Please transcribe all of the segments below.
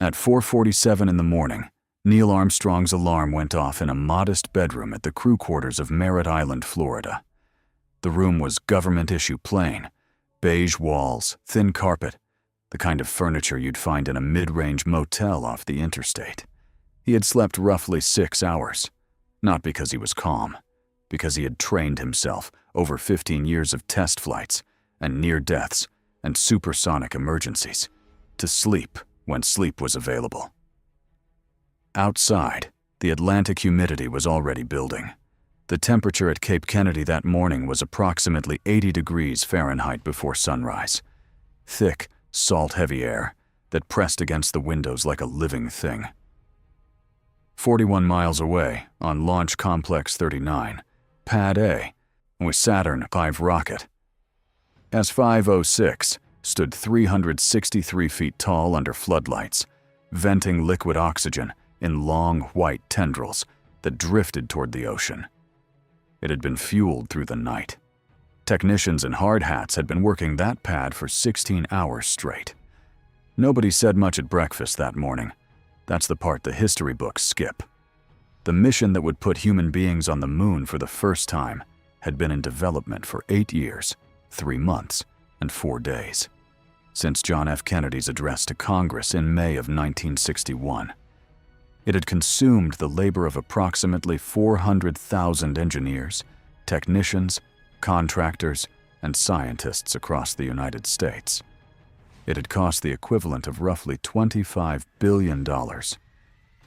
At 4:47 in the morning, Neil Armstrong's alarm went off in a modest bedroom at the crew quarters of Merritt Island, Florida. The room was government-issue plain, beige walls, thin carpet, the kind of furniture you'd find in a mid-range motel off the interstate. He had slept roughly 6 hours, not because he was calm, because he had trained himself over 15 years of test flights and near deaths and supersonic emergencies to sleep when sleep was available. Outside, the Atlantic humidity was already building. The temperature at Cape Kennedy that morning was approximately 80 degrees Fahrenheit before sunrise. Thick, salt-heavy air that pressed against the windows like a living thing. 41 miles away, on Launch Complex 39, Pad A, was Saturn V rocket. S-506 stood 363 feet tall under floodlights, venting liquid oxygen in long, white tendrils that drifted toward the ocean. It had been fueled through the night. Technicians in hard hats had been working that pad for 16 hours straight. Nobody said much at breakfast that morning. That's the part the history books skip. The mission that would put human beings on the moon for the first time had been in development for 8 years, 3 months, and 4 days, since John F. Kennedy's address to Congress in May of 1961. It had consumed the labor of approximately 400,000 engineers, technicians, contractors, and scientists across the United States. It had cost the equivalent of roughly $25 billion.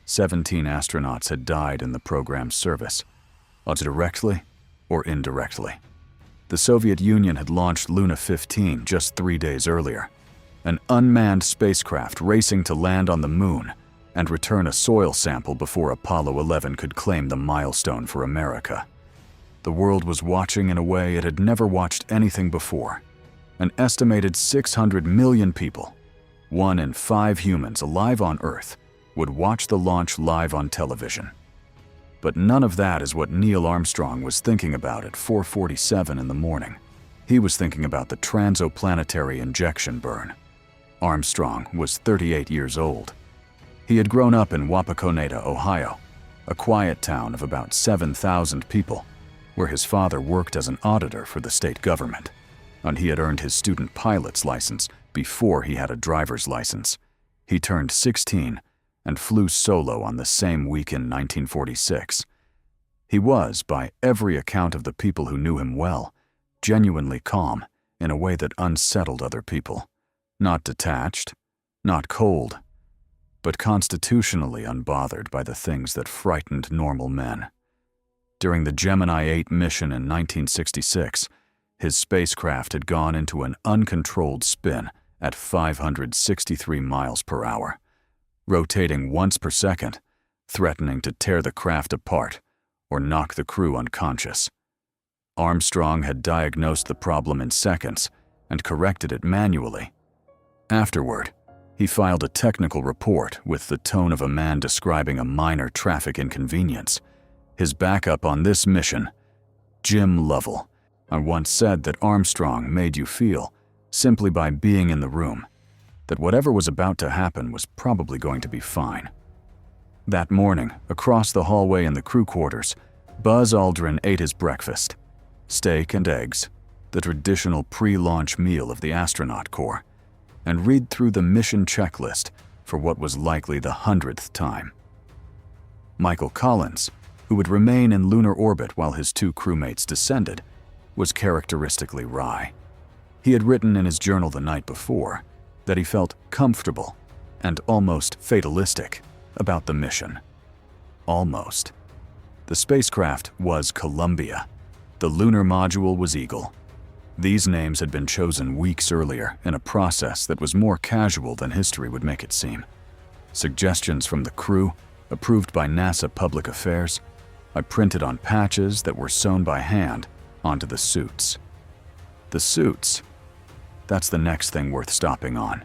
17 astronauts had died in the program's service, either directly or indirectly. The Soviet Union had launched Luna 15 just 3 days earlier, an unmanned spacecraft racing to land on the moon and return a soil sample before Apollo 11 could claim the milestone for America. The world was watching in a way it had never watched anything before. An estimated 600 million people, 1 in 5 humans alive on Earth, would watch the launch live on television. But none of that is what Neil Armstrong was thinking about at 4:47 in the morning. He was thinking about the transoplanetary injection burn. Armstrong was 38 years old. He had grown up in Wapakoneta, Ohio, a quiet town of about 7,000 people, where his father worked as an auditor for the state government, and he had earned his student pilot's license before he had a driver's license. He turned 16 and flew solo on the same week in 1946. He was, by every account of the people who knew him well, genuinely calm in a way that unsettled other people. Not detached, not cold, but constitutionally unbothered by the things that frightened normal men. During the Gemini 8 mission in 1966, his spacecraft had gone into an uncontrolled spin at 563 miles per hour, rotating once per second, threatening to tear the craft apart or knock the crew unconscious. Armstrong had diagnosed the problem in seconds and corrected it manually. Afterward, he filed a technical report with the tone of a man describing a minor traffic inconvenience. His backup on this mission, Jim Lovell, once said that Armstrong made you feel, simply by being in the room, that whatever was about to happen was probably going to be fine. That morning, across the hallway in the crew quarters, Buzz Aldrin ate his breakfast, steak and eggs, the traditional pre-launch meal of the astronaut corps, and read through the mission checklist for what was likely the 100th time. Michael Collins, who would remain in lunar orbit while his 2 crewmates descended, was characteristically wry. He had written in his journal the night before that he felt comfortable and almost fatalistic about the mission. Almost. The spacecraft was Columbia. The lunar module was Eagle. These names had been chosen weeks earlier in a process that was more casual than history would make it seem. Suggestions from the crew, approved by NASA Public Affairs, I printed on patches that were sewn by hand onto the suits. The suits. That's the next thing worth stopping on.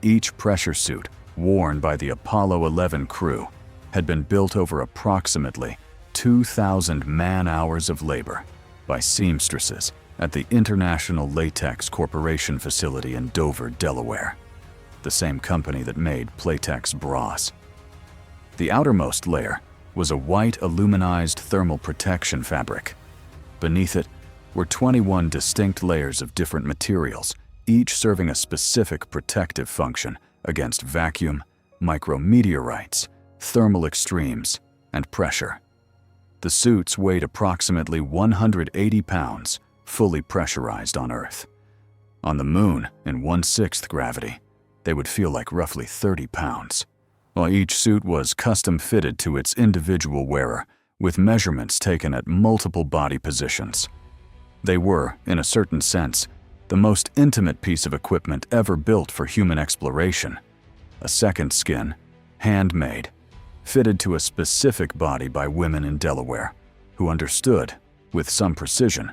Each pressure suit worn by the Apollo 11 crew had been built over approximately 2,000 man-hours of labor by seamstresses at the International Latex Corporation facility in Dover, Delaware. the same company that made Playtex bras. The outermost layer was a white aluminized thermal protection fabric. Beneath it were 21 distinct layers of different materials, each serving a specific protective function against vacuum, micrometeorites, thermal extremes, and pressure. The suits weighed approximately 180 pounds, fully pressurized on Earth. On the Moon, in 1/6 gravity, they would feel like roughly 30 pounds. While each suit was custom fitted to its individual wearer, with measurements taken at multiple body positions. They were, in a certain sense, the most intimate piece of equipment ever built for human exploration. A second skin, handmade, fitted to a specific body by women in Delaware, who understood, with some precision,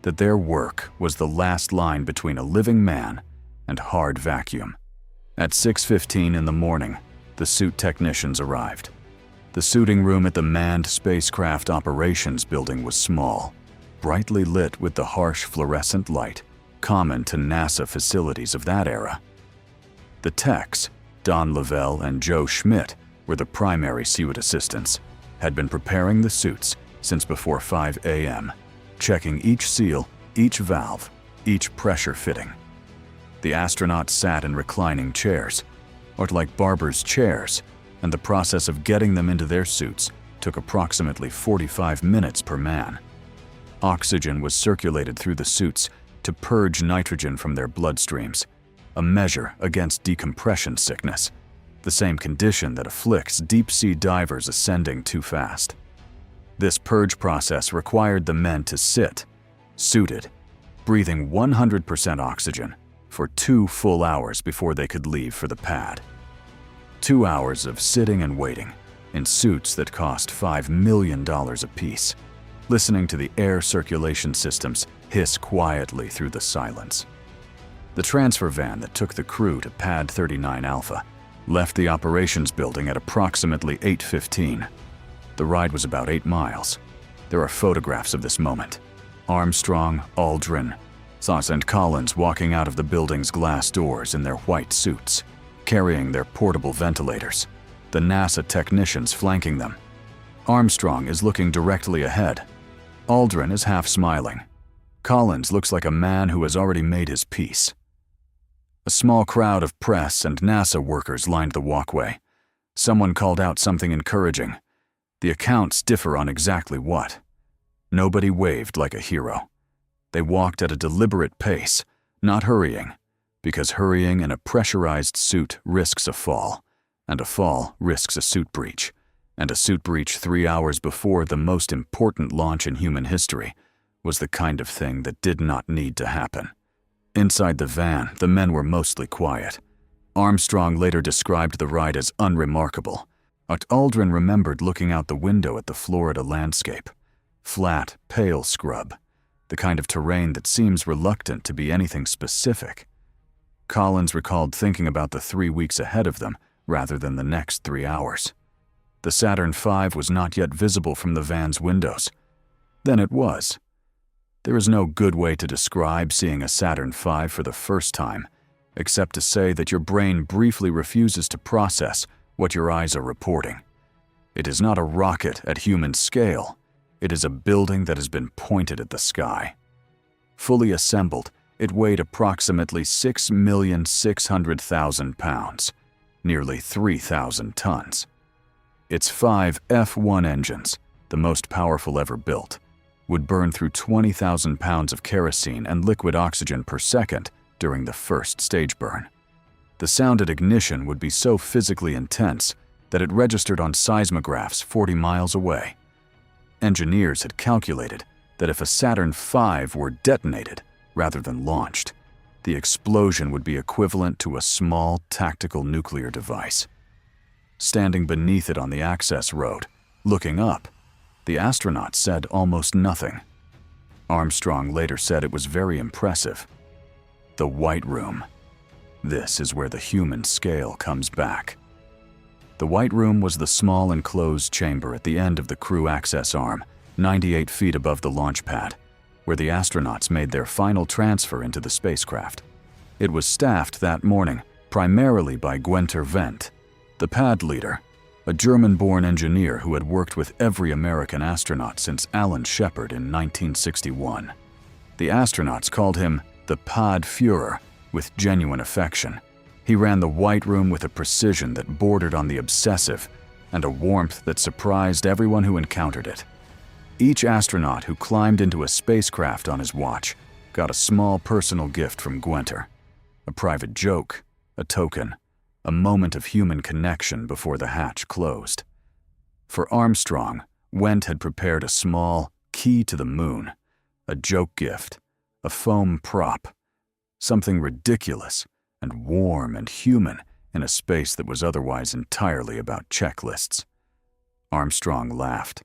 that their work was the last line between a living man and hard vacuum. At 6:15 in the morning, the suit technicians arrived. The suiting room at the Manned Spacecraft Operations Building was small, brightly lit with the harsh fluorescent light common to NASA facilities of that era. The techs, Don Lavelle and Joe Schmidt, were the primary suit assistants, had been preparing the suits since before 5 a.m., checking each seal, each valve, each pressure fitting. The astronauts sat in reclining chairs, or like barber's chairs, and the process of getting them into their suits took approximately 45 minutes per man. Oxygen was circulated through the suits to purge nitrogen from their bloodstreams, a measure against decompression sickness, the same condition that afflicts deep-sea divers ascending too fast. This purge process required the men to sit, suited, breathing 100% oxygen, for 2 full hours before they could leave for the pad. 2 hours of sitting and waiting, in suits that cost $5 million apiece, listening to the air circulation systems hiss quietly through the silence. The transfer van that took the crew to Pad 39 Alpha left the operations building at approximately 8:15. The ride was about 8 miles. There are photographs of this moment. Armstrong, Aldrin, Thos and Collins walking out of the building's glass doors in their white suits, carrying their portable ventilators, the NASA technicians flanking them. Armstrong is looking directly ahead. Aldrin is half smiling. Collins looks like a man who has already made his peace. A small crowd of press and NASA workers lined the walkway. Someone called out something encouraging. The accounts differ on exactly what. Nobody waved like a hero. They walked at a deliberate pace, not hurrying, because hurrying in a pressurized suit risks a fall, and a fall risks a suit breach, and a suit breach 3 hours before the most important launch in human history was the kind of thing that did not need to happen. Inside the van, the men were mostly quiet. Armstrong later described the ride as unremarkable, but Aldrin remembered looking out the window at the Florida landscape. Flat, pale scrub, the kind of terrain that seems reluctant to be anything specific. Collins recalled thinking about the 3 weeks ahead of them rather than the next 3 hours. The Saturn V was not yet visible from the van's windows. Then it was. There is no good way to describe seeing a Saturn V for the first time, except to say that your brain briefly refuses to process what your eyes are reporting. It is not a rocket at human scale. It is a building that has been pointed at the sky. Fully assembled, it weighed approximately 6,600,000 pounds, nearly 3,000 tons. Its 5 F1 engines, the most powerful ever built, would burn through 20,000 pounds of kerosene and liquid oxygen per second during the first stage burn. The sound at ignition would be so physically intense that it registered on seismographs 40 miles away. Engineers had calculated that if a Saturn V were detonated rather than launched, the explosion would be equivalent to a small tactical nuclear device. Standing beneath it on the access road, looking up, the astronauts said almost nothing. Armstrong later said it was very impressive. The White Room. This is where the human scale comes back. The White Room was the small enclosed chamber at the end of the crew access arm, 98 feet above the launch pad, where the astronauts made their final transfer into the spacecraft. It was staffed that morning primarily by Günther Wendt, the pad leader, a German-born engineer who had worked with every American astronaut since Alan Shepard in 1961. The astronauts called him the Pad Führer with genuine affection. He ran the White Room with a precision that bordered on the obsessive and a warmth that surprised everyone who encountered it. Each astronaut who climbed into a spacecraft on his watch got a small personal gift from Günther, a private joke, a token, a moment of human connection before the hatch closed. For Armstrong, Wendt had prepared a small key to the moon, a joke gift, a foam prop, something ridiculous and warm and human in a space that was otherwise entirely about checklists. Armstrong laughed.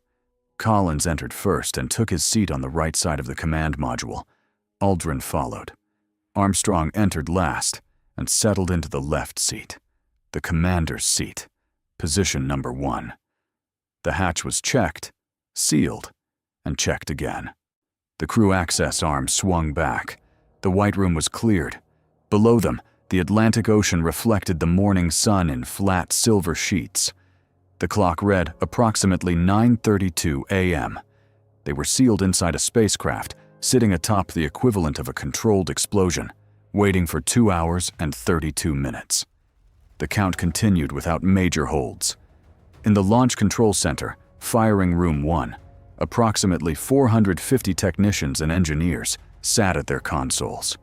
Collins entered first and took his seat on the right side of the command module. Aldrin followed. Armstrong entered last and settled into the left seat, the commander's seat, position number 1. The hatch was checked, sealed, and checked again. The crew access arm swung back. The White Room was cleared. Below them, the Atlantic Ocean reflected the morning sun in flat silver sheets. The clock read approximately 9:32 a.m. They were sealed inside a spacecraft, sitting atop the equivalent of a controlled explosion, waiting for 2 hours and 32 minutes. The count continued without major holds. In the Launch Control Center, Firing Room 1, approximately 450 technicians and engineers sat at their consoles.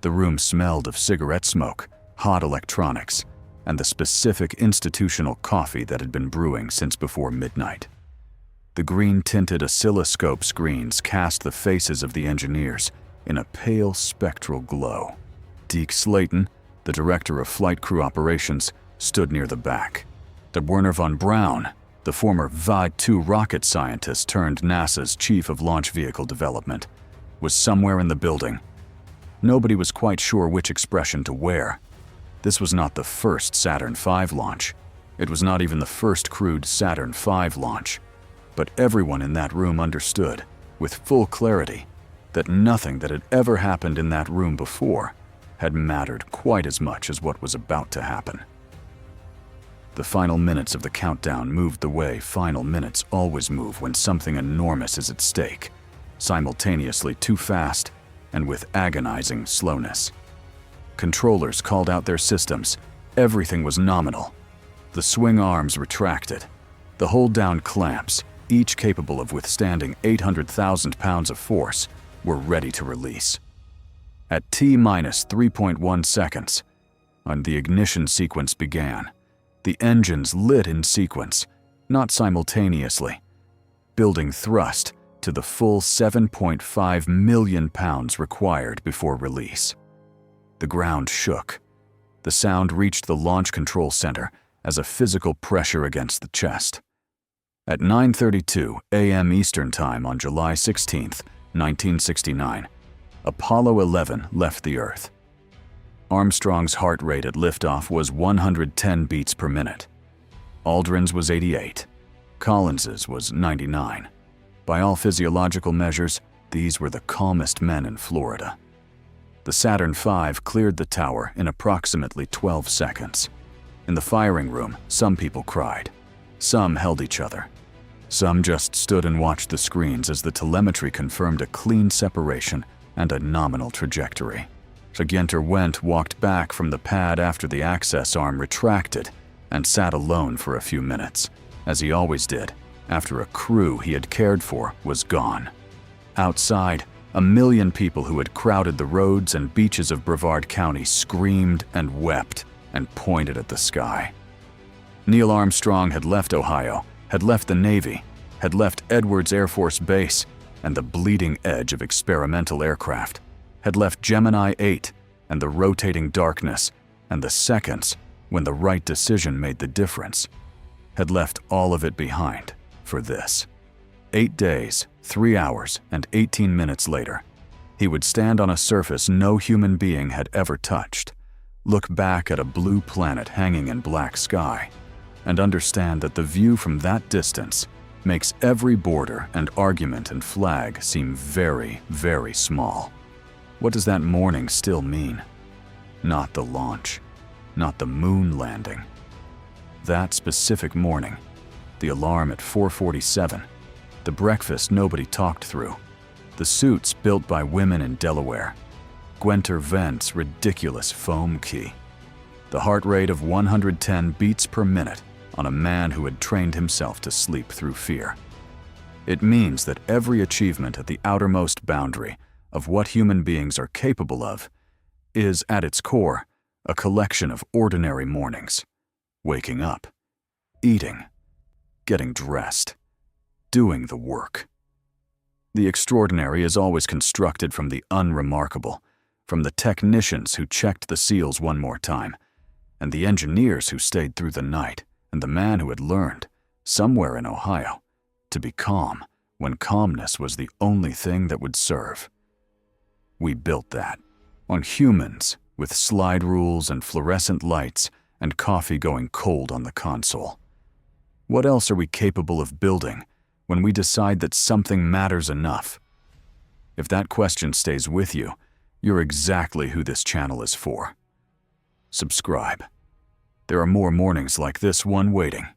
The room smelled of cigarette smoke, hot electronics, and the specific institutional coffee that had been brewing since before midnight. The green-tinted oscilloscope screens cast the faces of the engineers in a pale spectral glow. Deke Slayton, the director of flight crew operations, stood near the back. Werner von Braun, the former VI-2 rocket scientist turned NASA's chief of launch vehicle development, was somewhere in the building. Nobody was quite sure which expression to wear. This was not the first Saturn V launch. It was not even the first crewed Saturn V launch. But everyone in that room understood, with full clarity, that nothing that had ever happened in that room before had mattered quite as much as what was about to happen. The final minutes of the countdown moved the way final minutes always move when something enormous is at stake, simultaneously too fast and with agonizing slowness. Controllers called out their systems. Everything was nominal. The swing arms retracted. The hold-down clamps, each capable of withstanding 800,000 pounds of force, were ready to release. At T-minus 3.1 seconds, and the ignition sequence began. The engines lit in sequence, not simultaneously, building thrust to the full 7.5 million pounds required before release. The ground shook. The sound reached the Launch Control Center as a physical pressure against the chest. At 9:32 a.m. Eastern Time on July 16, 1969, Apollo 11 left the Earth. Armstrong's heart rate at liftoff was 110 beats per minute. Aldrin's was 88. Collins's was 99. By all physiological measures, these were the calmest men in Florida. The Saturn V cleared the tower in approximately 12 seconds. In the firing room, some people cried. Some held each other. Some just stood and watched the screens as the telemetry confirmed a clean separation and a nominal trajectory. Günther Wendt walked back from the pad after the access arm retracted and sat alone for a few minutes, as he always did, after a crew he had cared for was gone. Outside, 1 million people who had crowded the roads and beaches of Brevard County screamed and wept and pointed at the sky. Neil Armstrong had left Ohio, had left the Navy, had left Edwards Air Force Base and the bleeding edge of experimental aircraft, had left Gemini 8 and the rotating darkness and the seconds when the right decision made the difference, had left all of it behind for this. 8 days, 3 hours, and 18 minutes later, he would stand on a surface no human being had ever touched, look back at a blue planet hanging in black sky, and understand that the view from that distance makes every border and argument and flag seem very, very small. What does that morning still mean? Not the launch. not the moon landing. That specific morning, the alarm at 4:47, the breakfast nobody talked through, the suits built by women in Delaware, Gwenter Vent's ridiculous foam key, the heart rate of 110 beats per minute on a man who had trained himself to sleep through fear. It means that every achievement at the outermost boundary of what human beings are capable of is, at its core, a collection of ordinary mornings. Waking up, eating, getting dressed, doing the work. The extraordinary is always constructed from the unremarkable, from the technicians who checked the seals one more time, and the engineers who stayed through the night, and the man who had learned, somewhere in Ohio, to be calm when calmness was the only thing that would serve. We built that on humans with slide rules and fluorescent lights and coffee going cold on the console. What else are we capable of building when we decide that something matters enough? If that question stays with you, you're exactly who this channel is for. Subscribe. There are more mornings like this one waiting.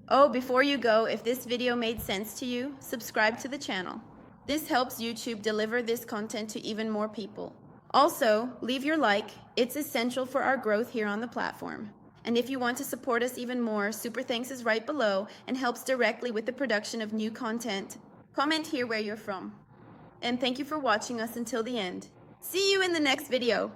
Oh, before you go, if this video made sense to you, subscribe to the channel. This helps YouTube deliver this content to even more people. Also, leave your like. It's essential for our growth here on the platform. And if you want to support us even more, Super Thanks is right below and helps directly with the production of new content. Comment here where you're from. And thank you for watching us until the end. See you in the next video.